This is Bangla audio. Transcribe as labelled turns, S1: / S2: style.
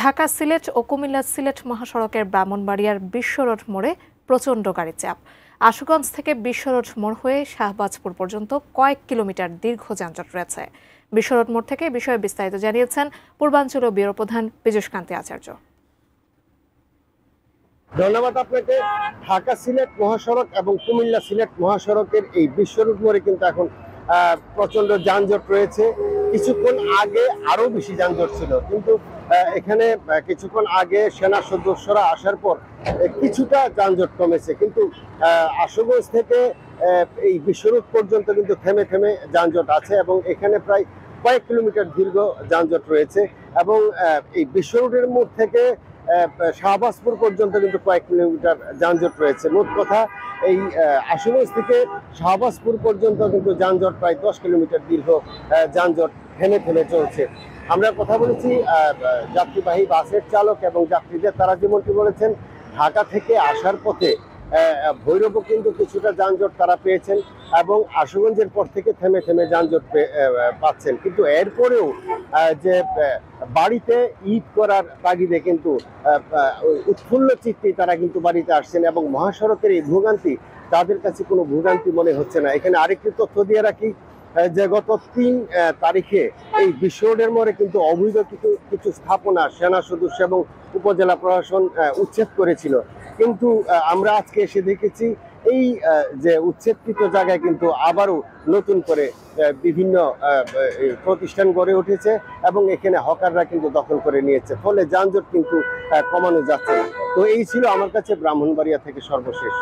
S1: ঢাকা সিলেট ও কুমিল্লা সিলেট মহাসড়কের ব্রাহ্মণবাড়িয়ার বিশ্ব রোড মোড়ে প্রচণ্ড গাড়ি চাপ। আশুগঞ্জ থেকে বিশ্ব রোড মোড় হয়ে শাহবাজপুর পর্যন্ত কয়েক কিলোমিটার দীর্ঘ যানজট রয়েছে। বিশ্ব রোড মোড় থেকে বিষয়ে বিস্তারিত জানিয়েছেন পূর্বাঞ্চলীয় ব্যুরো প্রধান পীযূষ কান্তি আচার্য।
S2: ধন্যবাদ আপনাকে। ঢাকা সিলেট মহাসড়ক এবং কুমিল্লা সিলেট মহাসড়কের এই বিশ্ব রোড মোড়ে কিন্তু এখন প্রচন্ড যানজট রয়েছে। কিছুক্ষণ আগে আরো বেশি যানজট ছিল, কিন্তু এখানে কিছুক্ষণ আগে সেনা সদস্যরা আসার পর কিছুটা যানজট কমেছে, কিন্তু আশুগঞ্জ থেকে এই বিশ্ব রোড পর্যন্ত কিন্তু থেমে থেমে যানজট আছে এবং এখানে প্রায় কয়েক কিলোমিটার দীর্ঘ যানজট রয়েছে এবং এই বিশ্ব রোডের মোড় থেকে শাহবাজপুর পর্যন্ত কিন্তু কয়েক কিলোমিটার যানজট রয়েছে। মোট কথা এই আশুগঞ্জ থেকে শাহবাজপুর পর্যন্ত কিন্তু যানজট প্রায় 10 কিলোমিটার দীর্ঘ যানজট থেমে থেমে চলছে। আমরা কথা বলেছি যাত্রীবাহী বাসের চালক এবং যাত্রীদের, তারা যেমনটি বলেছেন ঢাকা থেকে আসার পথে ভৈরবও কিন্তু কিছুটা যানজট তারা পেয়েছেন এবং আশুগঞ্জের পর থেকে থেমে থেমে যানজট পাচ্ছেন, কিন্তু এরপরেও যে বাড়িতে ঈদ করার তাগিদে কিন্তু উৎফুল্ল চিত্তে তারা কিন্তু বাড়িতে আসছেন এবং মহাসড়কের এই ভোগান্তি তাদের কাছে কোনো ভোগান্তি মনে হচ্ছে না। এখানে আরেকটি তথ্য দিয়ে রাখি যে গত 3 তারিখে এই বিশ্ব রোডের মোড়ে কিন্তু অবৈধ কিছু স্থাপনা সেনা সদস্য এবং উপজেলা প্রশাসন উচ্ছেদ করেছিল, কিন্তু আমরা আজকে এসে দেখেছি এই যে উচ্ছেদকৃত জায়গায় কিন্তু আবারও নতুন করে বিভিন্ন প্রতিষ্ঠান গড়ে উঠেছে এবং এখানে হকাররা কিন্তু দখল করে নিয়েছে, ফলে যানজট কিন্তু কমানো যাচ্ছে না। তো এই ছিল আমার কাছে ব্রাহ্মণবাড়িয়া থেকে সর্বশেষ।